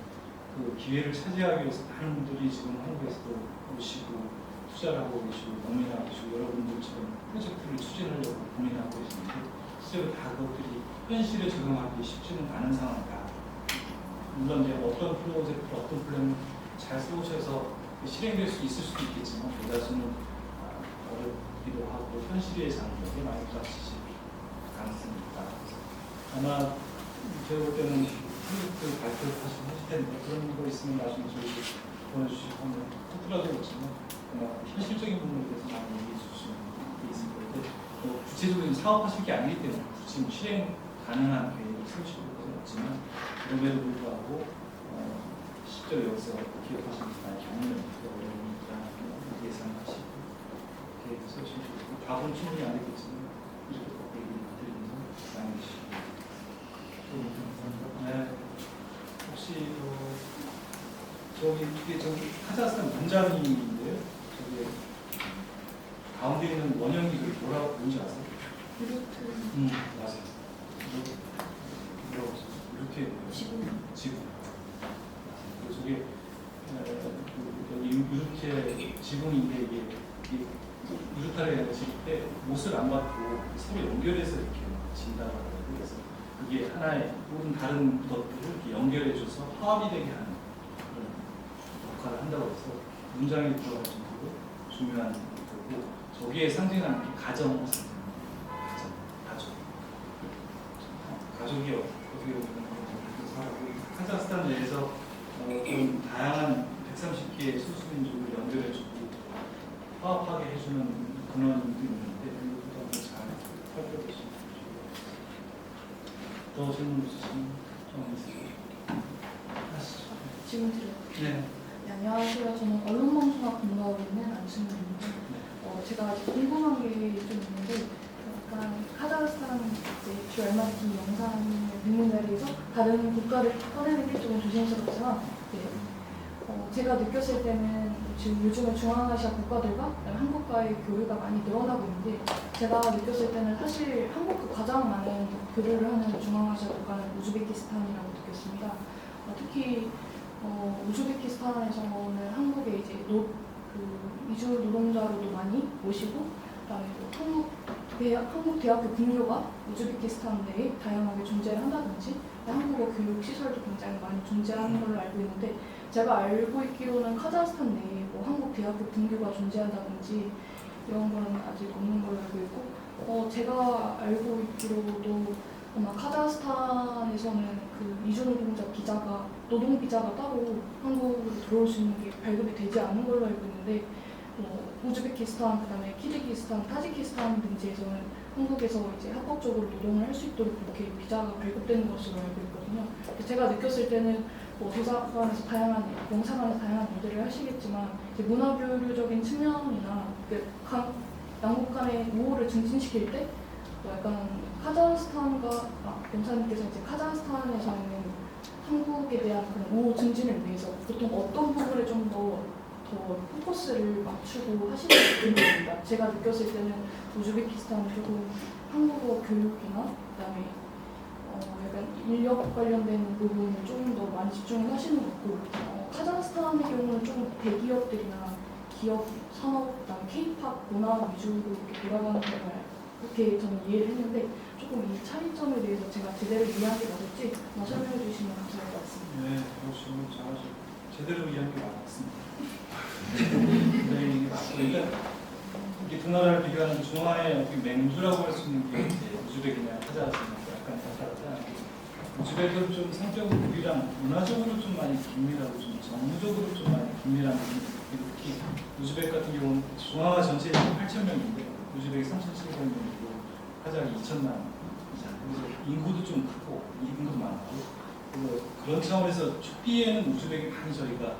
[SPEAKER 1] 그 기회를 차지하기 위해서 많은 분들이 지금 한국에서도 오시고 투자를 하고 계시고 고민하고 계시고 여러분들처럼 프로젝트를 추진하려고 고민하고 계시는데 실제로 다 그것들이 현실에 적용하기 쉽지는 않은 상황이다. 물론 이제 어떤 프로젝트, 어떤 플랜을 잘 세우셔서 실행될 수 있을 수도 있겠지만 대다수는 어렵기도 하고 현실의 장벽에 많이 부닥치실 가능성이 있다. 아마 제가 볼 때는 프로젝트 발표하실 텐데 그런 거 있으면 나중에 저희 보내주시고 하면 혹시라도 그렇지만 아마 현실적인 부분에 대해서 많이 얘기해 주시는 게 있을 거예요. 뭐 구체적인 사업하실 게 아니기 때문에 지금 실행 가능한 계획을 세우실 것은 없지만 그럼에도 불구하고 실제로 여기서 기업하시는 분들 경험을 어려우니까 예상하시고 계획을 세우시면 좋고 답은 충분히 안 되겠지만 이렇게 꼭 얘기 드리면서 나누시고 네. 혹시 저기 카자흐스탄 문장인데요. 저기 가운데 있는 원형이 그 뭐라고 뭔지 아세요? 맞아요. 이렇게 지구. 그리고 저게 이렇게 지붕인데 이게 유르타를 질 때 못을 안 받고 서로 연결해서 이렇게 진다고 하더라고요. 그래서 그게 하나의 모든 다른 것들을 이렇게 연결해줘서 화합이 되게 하는 그런 역할을 한다고 해서 문장에 들어갈 정도로 중요한 거고 저기에 상징하는 게 가정을 상징합니다. 가족이 어떻게 보면 카자흐스탄 내에서 그런 다양한 130개의 소수민족을 연결해주고 화합하게 해주는 근원도 있는데 이것도 한번 잘 살펴보시면 더 질문 있으시면 좀 있으세요? 하시죠.
[SPEAKER 6] 질문 드려요.
[SPEAKER 1] 네.
[SPEAKER 6] 네, 안녕하세요. 저는 언론방송학 근무하고 있는 안승민입니다. 제가 아직 궁금한 게 좀 있는데 약간 카자흐스탄 주 알마티 영상을 듣는 자리에서 다른 국가를 꺼내는 게 조금 조심스럽지만 제가 느꼈을 때는 지금 요즘에 중앙아시아 국가들과 한국과의 교류가 많이 늘어나고 있는데 제가 느꼈을 때는 사실 한국과 가장 많은 교류를 하는 중앙아시아 국가는 우즈베키스탄이라고 느꼈습니다. 특히 우즈베키스탄에서는 한국에 이제 이주 노동자로도 많이 오시고, 그다음에 한국 대학교 분교가 우즈베키스탄 내에 다양하게 존재를 한다든지, 한국어 교육 시설도 굉장히 많이 존재하는 걸로 알고 있는데, 제가 알고 있기로는 카자흐스탄 내에 뭐 한국 대학교 분교가 존재한다든지 이런 거는 아직 없는 걸로 알고 있고, 제가 알고 있기로도 아마 카자흐스탄에서는 그 이주 노동자 비자가 노동 비자가 따로 한국으로 들어올 수 있는 게 발급이 되지 않는 걸로 알고 있는데, 우즈베키스탄, 그다음에 키르기스탄, 타지키스탄 등지에서는 한국에서 이제 합법적으로 노동을 할 수 있도록 그렇게 비자가 발급되는 것으로 알고 있거든요. 제가 느꼈을 때는 도서관에서 영상관에서 다양한 일들을 하시겠지만, 이제 문화교류적인 측면이나 양국 간의 우호를 증진시킬 때 약간 카자흐스탄과 영사님께서 이제 카자흐스탄에서 있는 한국에 대한 그런 우호 증진을 위해서 보통 어떤 부분에 좀 더 포커스를 맞추고 하시는 분입니다. 제가 느꼈을 때는 우즈베키스탄은 조금 한국어 교육이나 그다음에 약간 인력 관련된 부분을 조금 더 많이 집중을 하시는 것 같고, 카자흐스탄의 경우는 좀 대기업들이나 기업, 산업, 그다음에 K-팝 문화 위주로 이렇게 돌아가는 걸 그렇게 저는 이해를 했는데, 조금 이 차이점에 대해서 제가 제대로 이해한 게 맞을지 설명해 주시면 감사할 것 같습니다.
[SPEAKER 1] 네, 질문 잘하시고 제대로 이해한 게 맞습니다. 네, 이게 맞고, 그러니까 이게 두 나라를 비교하는 중화의 어떻게 맹주라고 할 수 있는 게 이제 우즈벡이나 카자흐스탄 약간 다르잖아요. 우즈벡은 좀 성격은 우리랑 문화적으로 좀 많이 긴밀하고 좀 정무적으로 좀 많이 긴밀한 부분이 있고, 특히 우즈벡 같은 경우는 중화 전체에 8,000명인데 우즈벡이 3,700명이고 카자흐 2,000만이잖아요. 그래서 인구도 좀 크고 인구도 많고, 그래서 그런 차원에서 초기에는 우즈벡이 많이 저희가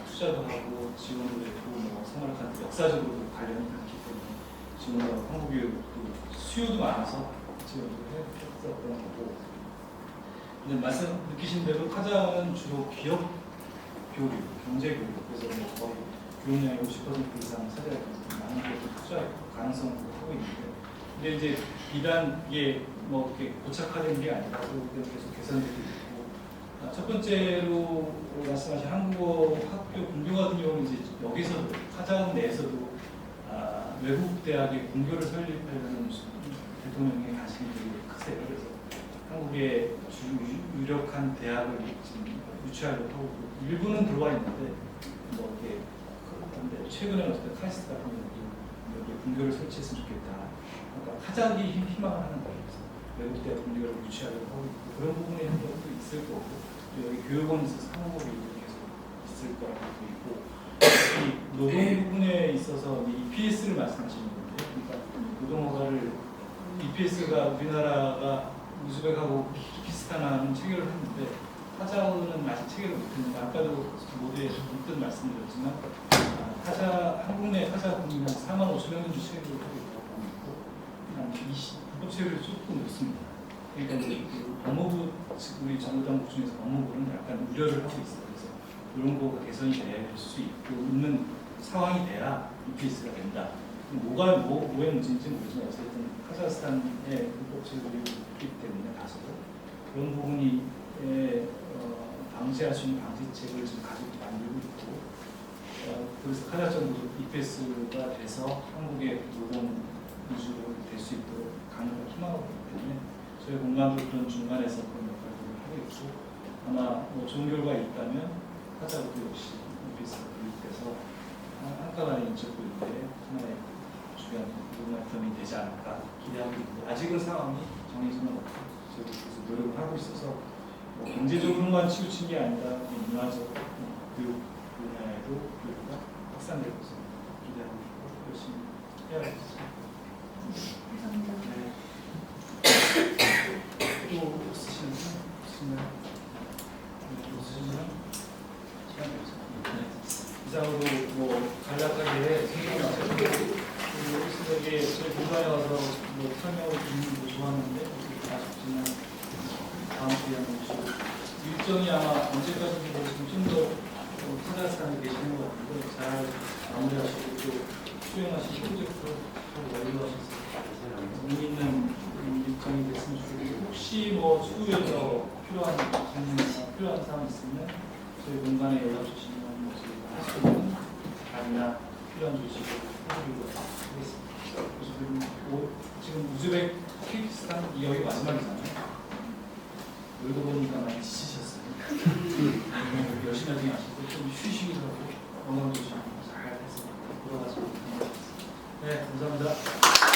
[SPEAKER 1] 투자도 하고 지원도 했고, 생활한 역사적으로도 관련이 많기 때문에 지원도 하고 한국의 수요도 많아서 지원도 했었던 거고. 근데 말씀 느끼신 대로 카자흐는 주로 기업 교육, 경제 교육, 그래서 거의 교육량의 50% 이상 차지하고 많은 것도 투자 가능성을 하고 있는데, 근데 이제 비단 이게 이렇게 고착화된 게 아니라 계속 개선되고 있고, 첫 번째로 말씀하신 한국어 학교 분교 같은 경우는 이제 여기서도 카자흐 내에서도 외국 대학의 분교를 설립하려는 대통령의 관심이 되게 크세요. 그래서 한국의 유력한 대학을 지금 유치하려고 하고, 일부는 들어와 있는데 이렇게 그런데 최근에 어쨌든 카이스트 같은 경우도 여기 분교를 설치했으면 좋겠다. 그러니까 카자흐이 희망을 하는 거예요. 그래서 외국 대학 분교를 유치하려고 하고 있고, 그런 부분에 한것도 있을 거고, 여기 교육원에 있어서 한국어로 계속 있을 거라고 보고, 이 노동 부분에 있어서 EPS를 말씀하시는 건데, 그러니까 노동허가를 EPS가 우리나라가 우즈벡하고 키르기스탄하고는 체결을 했는데 카자흐는 아직 체결을 못했는데, 아까도 모두에 문득 말씀드렸지만 한국 내 카자흐 국민이 한 45,000명 정도 체결을 하고 있고, 한 20% 체결이 조금 높습니다. 그러니까 이제 법무부, 우리 정부당국 중에서 법무부는 약간 우려를 하고 있어요. 그래서 이런 거가 개선이 될 수 있는 상황이 돼야 EPS가 된다. 뭐의 문제인지 모르지만 어쨌든 카자흐스탄의 불법 체결이 있기 때문에 다소 그런 부분이 방지할 수 있는 방지책을 지금 가지고 만들고 있고, 그래서 카자흐 정부도 EPS가 돼서 한국의 노동 위주로 될 수 있도록 강력하게 희망하고 있기 때문에 저희 공간도 그런 중간에서 그런 역할을 하고 있고, 아마 좋은 결과가 있다면 카자흐도 역시 EPS가 도입돼서 한가만의 인적 교육의 하나의 중요한 문화점이 되지 않을까 기대하고 있는데, 아직은 상황이 정해지는 것 같아요. 저희도 계속 노력을 하고 있어서 경제적으로만 치우친 게 아니라 문화적 교육 분야에도 교육가 확산될 것을 기대하고 있고 열심히 해야겠습니다.
[SPEAKER 6] 감사합니다.
[SPEAKER 1] 네. 또 쓰시는 분? 시간이 없어요. 이상으로 간략하게 생각나서 여기 저희 공간에 와서 설명을 듣는 거 좋았는데 아쉽지만 다음 기회에 한번 보시고, 일정이 아마 언제까지인지 모르지만 좀더 카자흐스탄에 계시는 것 같은데 잘 마무리하시고 또 수행하시고 프로젝트 잘 완료하셔서 의미 있는 일정이 됐으면 좋겠고, 혹시 추후에서 필요한 질문이나 필요한 사항 있으면 저희 공간에 연락 주시면 저희가 할 수 있는 답이나 필요한 조치를 해드리도록 하겠습니다. 그래서 지금 우즈베키스탄 여기 마지막이잖아요. 놀고 보니까 많이 지치셨어요. 열심히 하지 마시고 좀 쉬시기도 하고 건강 조심 잘 해서 돌아가시면 됩니다. 네, 감사합니다.